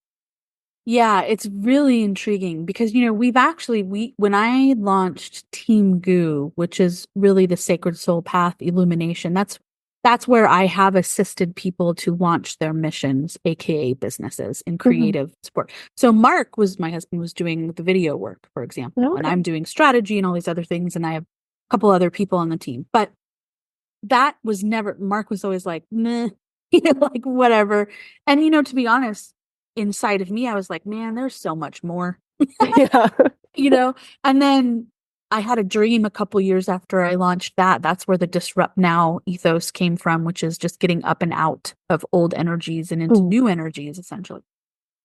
Yeah, it's really intriguing because, you know, when I launched Team Goo, which is really the Sacred Soul Path Illumination, that's where I have assisted people to launch their missions, aka businesses in creative support. So my husband was doing the video work, for example, and I'm doing strategy and all these other things, and I have a couple other people on the team. But that was never, Mark was always like, meh, you know, like whatever. And, you know, to be honest, inside of me, I was like, man, there's so much more, you know? And then I had a dream a couple years after I launched that. That's where the Disrupt Now ethos came from, which is just getting up and out of old energies and into new energies, essentially.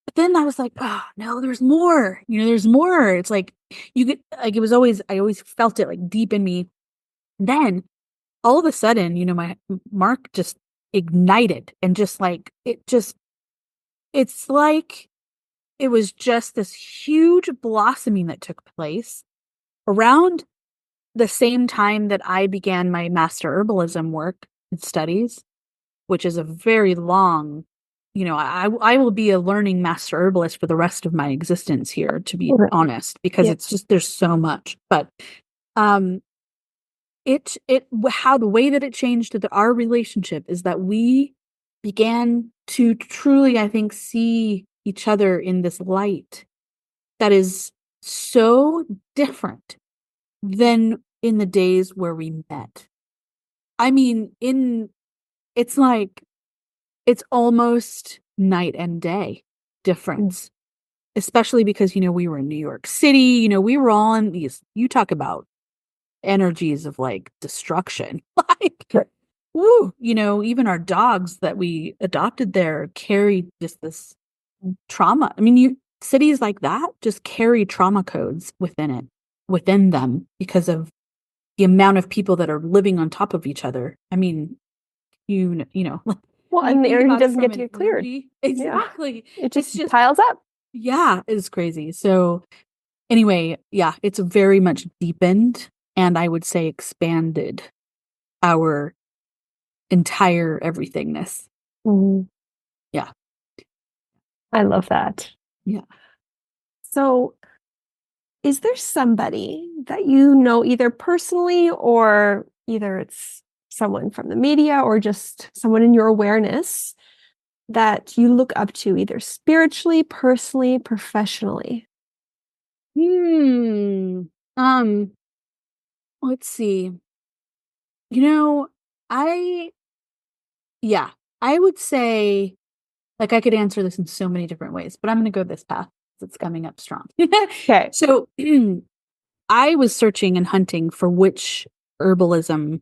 But then I was like, oh, no, there's more, you know, there's more. It's like, you get like, I always felt it like deep in me. And then all of a sudden, you know, my Mark just ignited and just like, it's like it was just this huge blossoming that took place around the same time that I began my master herbalism work and studies, which is a very long, I will be a learning master herbalist for the rest of my existence here, to be honest, because it's just, there's so much. But how the way that it changed our relationship is that we began to truly, I think, see each other in this light that is so different than in the days where we met. I mean, it's like, it's almost night and day difference, especially because, we were in New York City, we were all in these, you talk about energies of like destruction, like, woo, even our dogs that we adopted there carried just this trauma. I mean, cities like that just carry trauma codes within them because of the amount of people that are living on top of each other. I mean, well, and the energy doesn't get to get cleared. Exactly. Yeah. It just piles up. Yeah, it's crazy. So anyway, yeah, it's very much deepened and I would say expanded our entire everythingness. Mm. Yeah. I love that. Yeah. So is there somebody that you know either personally or either it's someone from the media or just someone in your awareness that you look up to either spiritually, personally, professionally? Let's see. I would say, like, I could answer this in so many different ways, but I'm going to go this path. It's coming up strong. Okay. So I was searching and hunting for which herbalism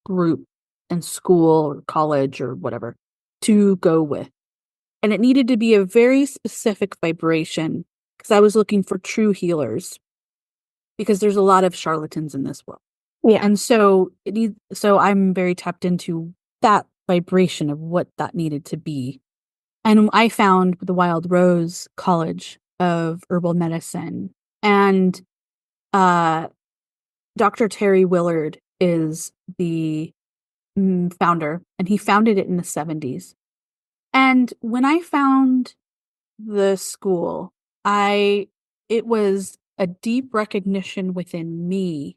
group in school or college or whatever to go with. And it needed to be a very specific vibration because I was looking for true healers because there's a lot of charlatans in this world. Yeah. And so I'm very tapped into that vibration of what that needed to be. And I found the Wild Rose College of Herbal Medicine. And Dr. Terry Willard is the founder, and he founded it in the 70s. And when I found the school, it was a deep recognition within me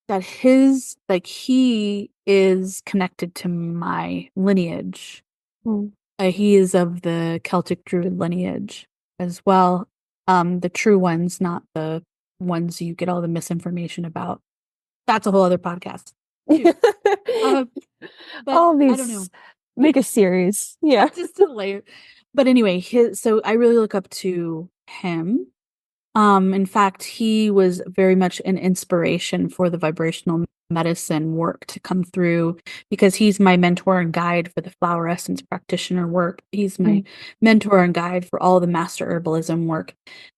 that he is connected to my lineage. He is of the Celtic Druid lineage as well. The true ones, not the ones you get all the misinformation about. That's a whole other podcast. But all these, I don't know. Make a series. Yeah. Just a layer. But anyway, so I really look up to him. In fact, he was very much an inspiration for the vibrational medicine work to come through because he's my mentor and guide for the flower essence practitioner work. He's my mentor and guide for all the master herbalism work.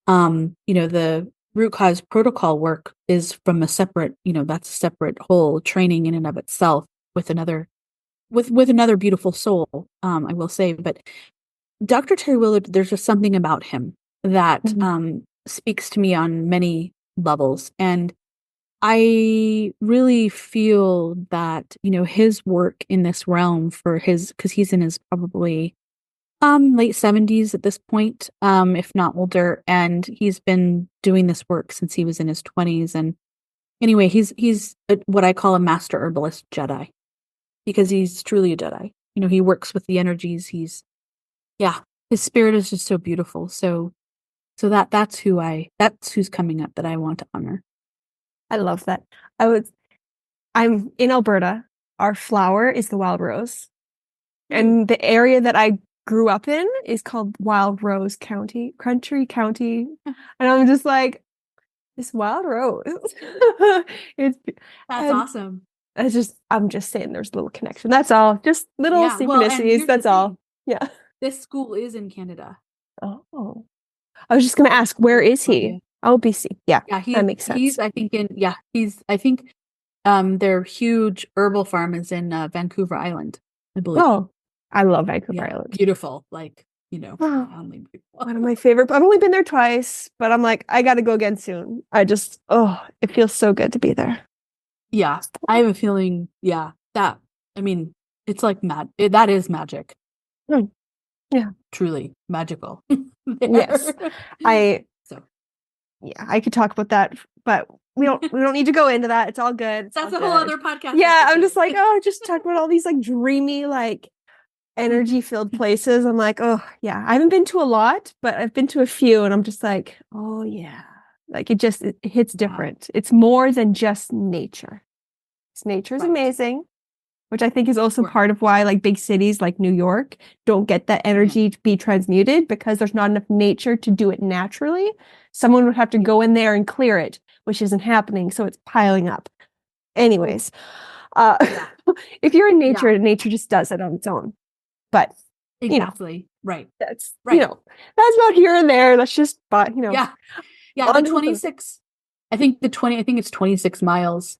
The root cause protocol work is from a separate, that's a separate whole training in and of itself with another beautiful soul, I will say. But Dr. Terry Willard, there's just something about him that speaks to me on many levels. And I really feel that, his work in this realm because he's in his probably late 70s at this point, if not older. And he's been doing this work since he was in his 20s. And anyway, he's what I call a master herbalist Jedi because he's truly a Jedi. He works with the energies. His spirit is just so beautiful. So that's who's coming up that I want to honor. I love that. I'm in Alberta. Our flower is the wild rose. And the area that I grew up in is called Wild Rose County. And I'm just like, this wild rose. That's awesome. I'm just saying there's a little connection. That's all. Just little synchronicities. That's all. Yeah. This school is in Canada. Oh. I was just going to ask, where is he? Oh, BC. Yeah. That makes sense. He's, I think, their huge herbal farm is in Vancouver Island, I believe. Oh, I love Vancouver Island. Beautiful. Like, Oh, profoundly beautiful. one of my favorite. I've only been there twice, but I'm like, I got to go again soon. It feels so good to be there. Yeah, I have a feeling, that, I mean, it's like that is magic. Yeah. Truly magical. Yes. I So could talk about that, but we don't need to go into that. It's all good. that's a whole other podcast. Yeah, I'm just like, just talk about all these like dreamy, like energy filled places. I'm like, oh yeah, I haven't been to a lot, but I've been to a few, and I'm just like, oh yeah, like it hits different. It's more than just nature. Nature's amazing, which I think is also part of why like big cities like New York don't get that energy to be transmuted, because there's not enough nature to do it naturally. Someone would have to go in there and clear it, which isn't happening, so it's piling up. Anyways, if you're in nature, nature just does it on its own. But exactly, right. That's that's not here and there. That's just, yeah. The 26. I think it's 26 miles.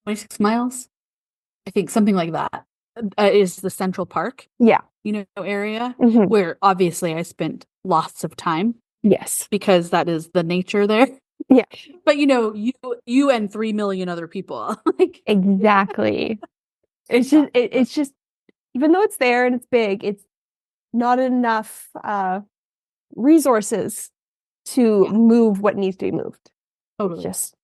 26 miles. I think something like that is the Central Park. Yeah. Area Mhm. where obviously I spent lots of time. Yes. Because that is the nature there. Yeah. But you and 3 million other people. Like exactly. It's just even though it's there and it's big, it's not enough resources to move what needs to be moved. Totally. Just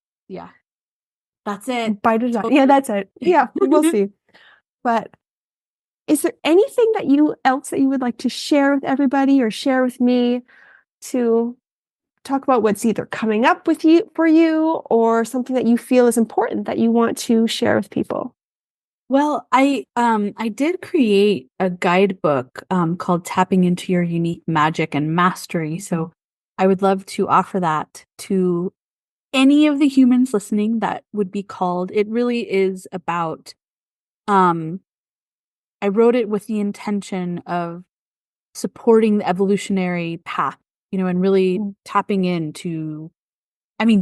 that's it. By design. Totally. Yeah, that's it. Yeah, we'll see. But is there anything else that you would like to share with everybody, or share with me, to talk about what's either coming up for you, or something that you feel is important that you want to share with people? Well, I did create a guidebook called Tapping into Your Unique Magic and Mastery. So I would love to offer that to any of the humans listening that would be called. It really is about I wrote it with the intention of supporting the evolutionary path, and really tapping into,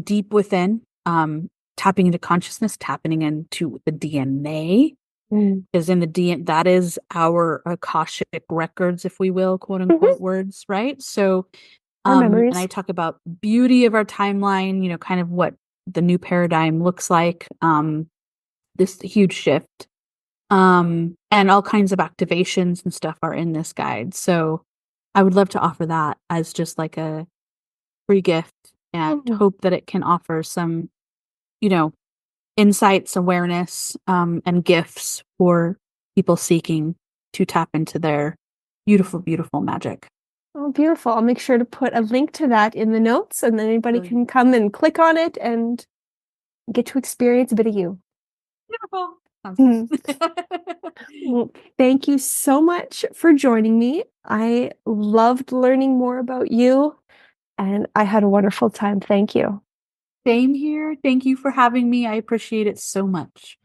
deep within, tapping into consciousness, tapping into the DNA. Is in the DNA, that is our Akashic records, if we will, quote unquote, words, right? So, memories. and I talk about beauty of our timeline, kind of what the new paradigm looks like, this huge shift, and all kinds of activations and stuff are in this guide. So, I would love to offer that as just like a free gift, and hope that it can offer some, insights, awareness, and gifts for people seeking to tap into their beautiful, beautiful magic. Oh, beautiful. I'll make sure to put a link to that in the notes, and then anybody can come and click on it and get to experience a bit of you. Beautiful. Well, thank you so much for joining me. I loved learning more about you, and I had a wonderful time. Thank you. Same here. Thank you for having me. I appreciate it so much.